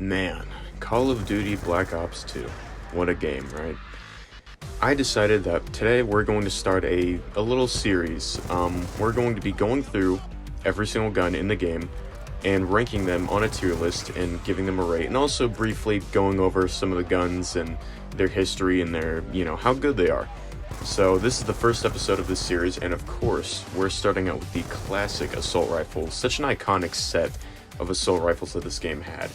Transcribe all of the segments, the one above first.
Man, Call of Duty Black Ops 2. What a game, right? I decided that today we're going to start a little series. We're going to be going through every single gun in the game and ranking them on a tier list and giving them a rate, and also briefly going over some of the guns and their history and their, how good they are. So this is the first episode of this series, and of course, we're starting out with the classic assault rifle, such an iconic set of assault rifles that this game had.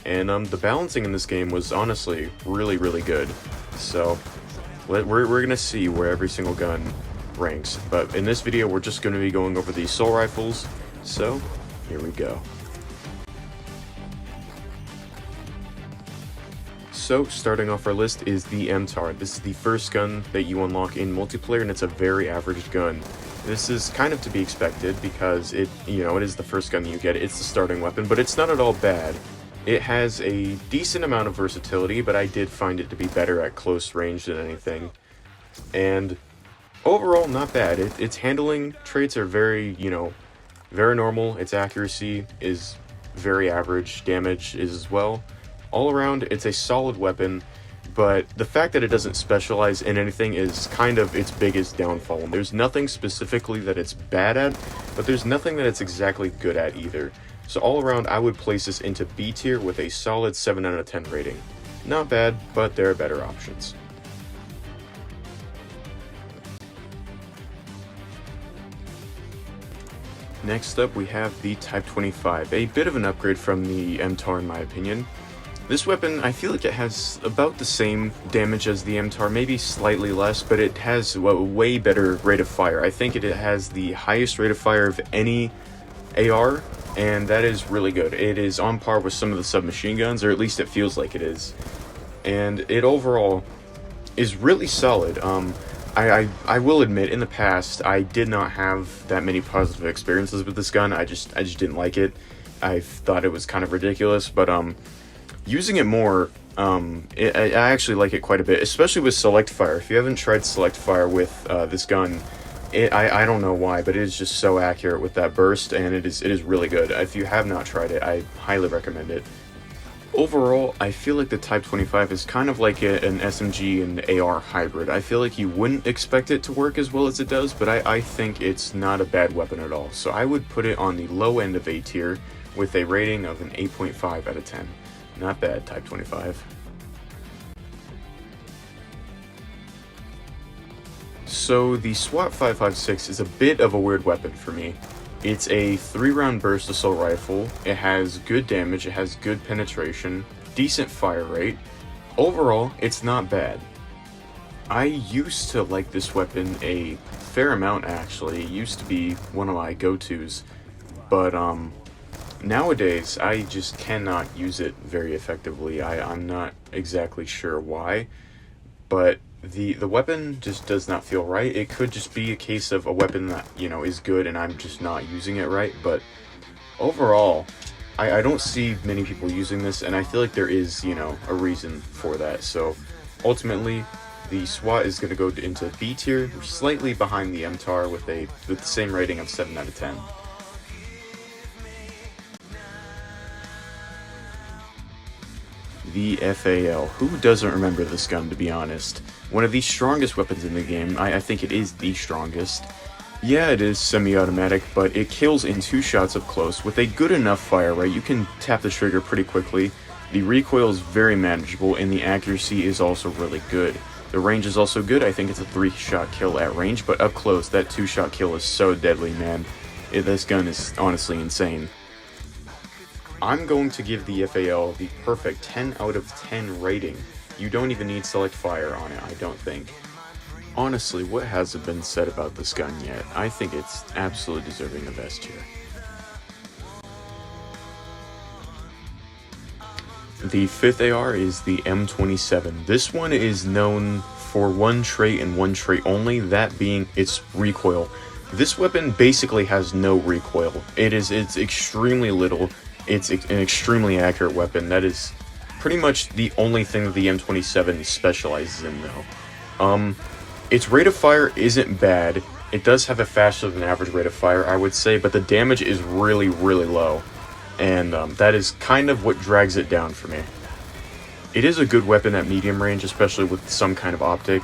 And the balancing in this game was honestly really, really good. So we're gonna see where every single gun ranks. But in this video, we're just gonna be going over the assault rifles. So here we go. So starting off our list is the MTAR. This is the first gun that you unlock in multiplayer, and it's a very average gun. This is kind of to be expected because it is the first gun that you get. It's the starting weapon, but it's not at all bad. It has a decent amount of versatility, but I did find it to be better at close range than anything. And overall, not bad. Its handling traits are very normal. Its accuracy is very average. Damage is as well. All around, it's a solid weapon, but the fact that it doesn't specialize in anything is kind of its biggest downfall. There's nothing specifically that it's bad at, but there's nothing that it's exactly good at either. So all around, I would place this into B tier with a solid 7 out of 10 rating. Not bad, but there are better options. Next up, we have the Type 25, a bit of an upgrade from the MTAR in my opinion. This weapon, I feel like it has about the same damage as the MTAR, maybe slightly less, but it has a way better rate of fire. I think it has the highest rate of fire of any AR, and that is really good. It is on par with some of the submachine guns, or at least it feels like it is. And it overall is really solid. I will admit, in the past, I did not have that many positive experiences with this gun. I just didn't like it. I thought it was kind of ridiculous, but using it more, I actually like it quite a bit, especially with select fire. If you haven't tried select fire with this gun, I don't know why, but it is just so accurate with that burst, and it is really good. If you have not tried it, I highly recommend it. Overall, I feel like the Type 25 is kind of like an SMG and AR hybrid. I feel like you wouldn't expect it to work as well as it does, but I think it's not a bad weapon at all. So I would put it on the low end of A tier with a rating of an 8.5 out of 10. Not bad, Type 25. So the SWAT 5.56 is a bit of a weird weapon for me. It's a 3-round burst assault rifle. It has good damage, it has good penetration, decent fire rate. Overall, it's not bad. I used to like this weapon a fair amount actually. It used to be one of my go-tos, but nowadays, I just cannot use it very effectively. I'm not exactly sure why, but the weapon just does not feel right. It could just be a case of a weapon that, is good and I'm just not using it right, but overall, I don't see many people using this, and I feel like there is, a reason for that. So ultimately, the SWAT is going to go into B tier, slightly behind the MTAR with the same rating of 7 out of 10. The FAL. Who doesn't remember this gun, to be honest? One of the strongest weapons in the game. I think it is the strongest. Yeah, it is semi-automatic, but it kills in 2 shots up close with a good enough fire rate. You can tap the trigger pretty quickly. The recoil is very manageable, and the accuracy is also really good. The range is also good. I think it's a 3-shot kill at range, but up close, that 2-shot kill is so deadly, man. This gun is honestly insane. I'm going to give the FAL the perfect 10 out of 10 rating. You don't even need select fire on it, I don't think. Honestly, what hasn't been said about this gun yet? I think it's absolutely deserving of S tier. The 5th AR is the M27. This one is known for one trait and one trait only, that being its recoil. This weapon basically has no recoil. It's extremely little. It's an extremely accurate weapon. That is pretty much the only thing that the M27 specializes in, though. Its rate of fire isn't bad. It does have a faster than average rate of fire, I would say, but the damage is really, really low. and that is kind of what drags it down for me. It is a good weapon at medium range, especially with some kind of optic,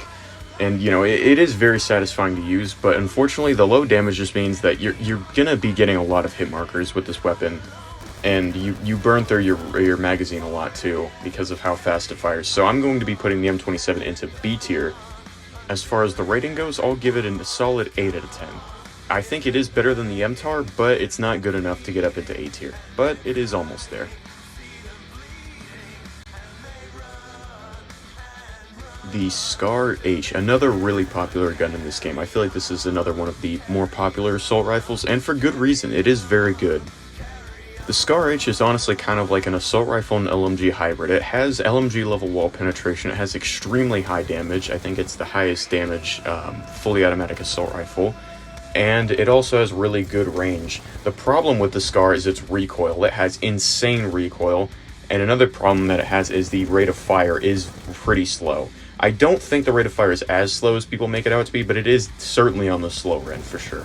and you know, it is very satisfying to use, but unfortunately the low damage just means that you're gonna be getting a lot of hit markers with this weapon, and you burn through your magazine a lot too because of how fast it fires. So I'm going to be putting the M27 into B tier. As far as the rating goes, I'll give it a solid 8 out of 10. I think it is better than the MTAR, but it's not good enough to get up into A tier, but it is almost there. The Scar H, another really popular gun in this game. I feel like this is another one of the more popular assault rifles, and for good reason. It is very good. The Scar H is honestly kind of like an assault rifle and LMG hybrid. It has LMG level wall penetration, it has extremely high damage. I think it's the highest damage fully automatic assault rifle. And it also has really good range. The problem with the Scar is its recoil. It has insane recoil, and another problem that it has is the rate of fire is pretty slow. I don't think the rate of fire is as slow as people make it out to be, but it is certainly on the slower end for sure.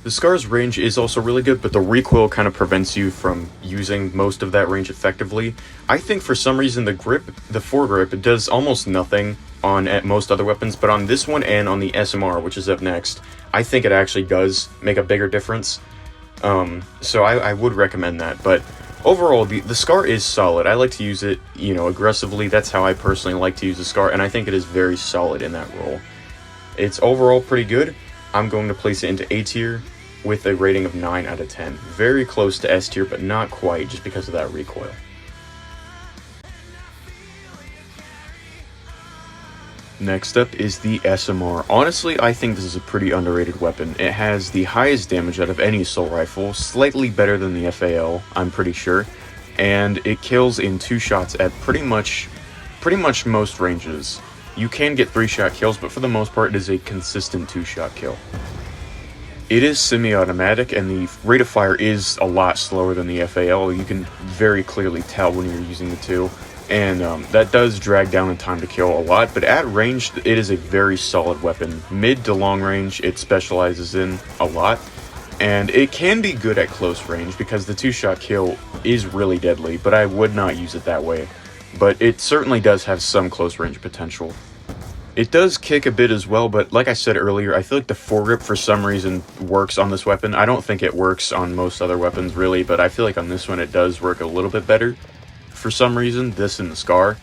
The Scar's range is also really good, but the recoil kind of prevents you from using most of that range effectively. I think for some reason the foregrip, it does almost nothing on most other weapons, but on this one and on the SMR, which is up next, I think it actually does make a bigger difference. So I would recommend that, but overall, the Scar is solid. I like to use it, you know, aggressively. That's how I personally like to use the Scar, and I think it is very solid in that role. It's overall pretty good. I'm going to place it into A tier with a rating of 9 out of 10. Very close to S tier, but not quite, just because of that recoil. Next up is the SMR. Honestly, I think this is a pretty underrated weapon. It has the highest damage out of any assault rifle, slightly better than the FAL, I'm pretty sure, and it kills in 2 shots at pretty much most ranges. You can get 3-shot kills, but for the most part it is a consistent 2-shot kill. It is semi-automatic, and the rate of fire is a lot slower than the FAL. You can very clearly tell when you're using the two. And that does drag down the time to kill a lot, but at range, it is a very solid weapon. Mid to long range, it specializes in a lot, and it can be good at close range because the 2-shot kill is really deadly, but I would not use it that way. But it certainly does have some close range potential. It does kick a bit as well, but like I said earlier, I feel like the foregrip for some reason works on this weapon. I don't think it works on most other weapons really, but I feel like on this one it does work a little bit better. For some reason, this and the Scar.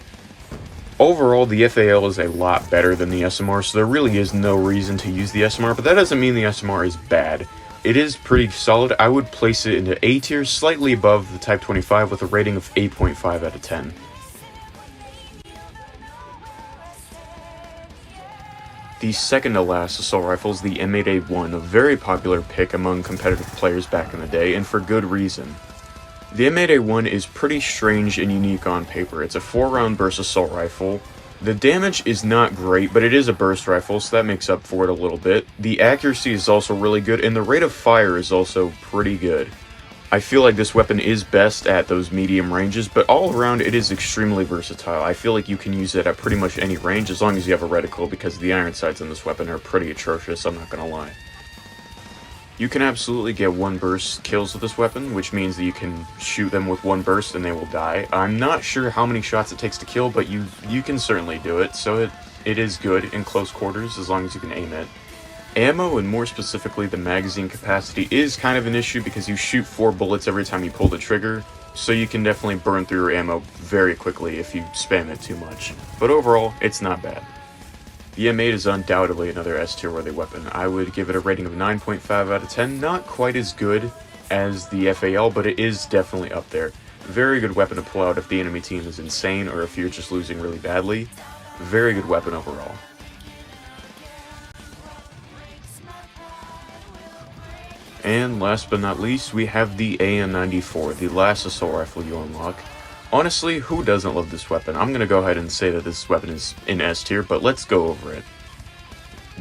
Overall, the FAL is a lot better than the SMR, so there really is no reason to use the SMR, but that doesn't mean the SMR is bad. It is pretty solid. I would place it into A tier, slightly above the Type 25 with a rating of 8.5 out of 10. The second to last assault rifle is the M8A1, a very popular pick among competitive players back in the day, and for good reason. The M8A1 is pretty strange and unique on paper. It's a 4-round burst assault rifle. The damage is not great, but it is a burst rifle, so that makes up for it a little bit. The accuracy is also really good, and the rate of fire is also pretty good. I feel like this weapon is best at those medium ranges, but all around it is extremely versatile. I feel like you can use it at pretty much any range as long as you have a reticle, because the iron sights on this weapon are pretty atrocious, I'm not gonna lie. You can absolutely get 1 burst kills with this weapon, which means that you can shoot them with 1 burst and they will die. I'm not sure how many shots it takes to kill, but you can certainly do it, so it is good in close quarters as long as you can aim it. Ammo, and more specifically the magazine capacity, is kind of an issue because you shoot 4 bullets every time you pull the trigger, so you can definitely burn through your ammo very quickly if you spam it too much. But overall, it's not bad. The M8 is undoubtedly another S tier worthy weapon. I would give it a rating of 9.5 out of 10, not quite as good as the FAL, but it is definitely up there. Very good weapon to pull out if the enemy team is insane or if you're just losing really badly. Very good weapon overall. And last but not least, we have the AN-94, the last assault rifle you unlock. Honestly, who doesn't love this weapon? I'm going to go ahead and say that this weapon is in S tier, but let's go over it.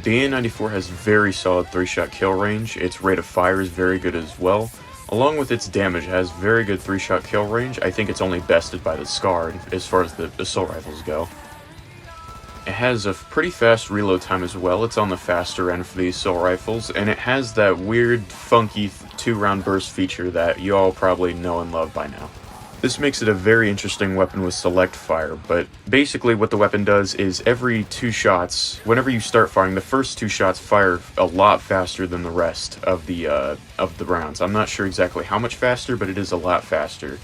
The AN-94 has very solid 3-shot kill range, its rate of fire is very good as well. Along with its damage, it has very good 3-shot kill range. I think it's only bested by the Scar as far as the assault rifles go. It has a pretty fast reload time as well. It's on the faster end for the assault rifles, and it has that weird, funky 2-round burst feature that you all probably know and love by now. This makes it a very interesting weapon with select fire, but basically what the weapon does is every 2 shots, whenever you start firing, the first 2 shots fire a lot faster than the rest of the rounds. I'm not sure exactly how much faster, but it is a lot faster.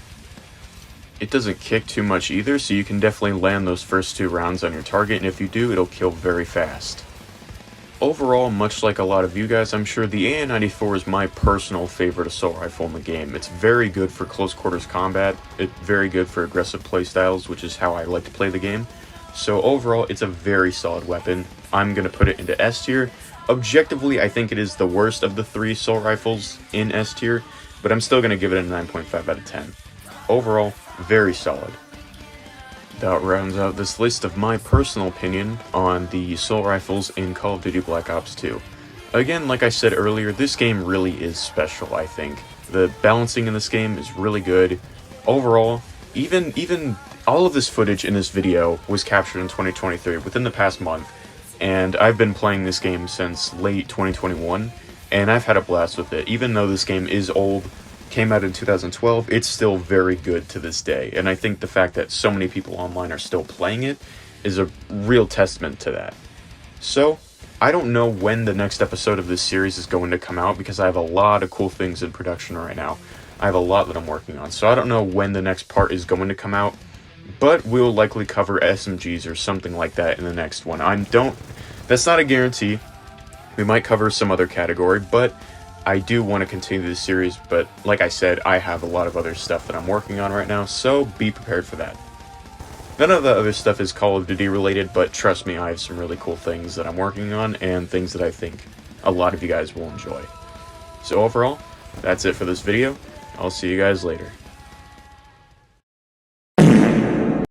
It doesn't kick too much either, so you can definitely land those first 2 rounds on your target, and if you do, it'll kill very fast. Overall, much like a lot of you guys, I'm sure the AN-94 is my personal favorite assault rifle in the game. It's very good for close quarters combat, it's very good for aggressive playstyles, which is how I like to play the game. So overall, it's a very solid weapon. I'm going to put it into S tier. Objectively, I think it is the worst of the 3 assault rifles in S tier, but I'm still going to give it a 9.5 out of 10. Overall, very solid. That rounds out this list of my personal opinion on the assault rifles in Call of Duty Black Ops 2. Again, like I said earlier, this game really is special, I think. The balancing in this game is really good. Overall, even all of this footage in this video was captured in 2023, within the past month, and I've been playing this game since late 2021, and I've had a blast with it. Even though this game is old, came out in 2012, it's still very good to this day, and I think the fact that so many people online are still playing it is a real testament to that. So, I don't know when the next episode of this series is going to come out, because I have a lot of cool things in production right now. I have a lot that I'm working on, so I don't know when the next part is going to come out, but we'll likely cover SMGs or something like that in the next one. That's not a guarantee. We might cover some other category, but I do want to continue this series, but like I said, I have a lot of other stuff that I'm working on right now, so be prepared for that. None of the other stuff is Call of Duty related, but trust me, I have some really cool things that I'm working on, and things that I think a lot of you guys will enjoy. So overall, that's it for this video. I'll see you guys later.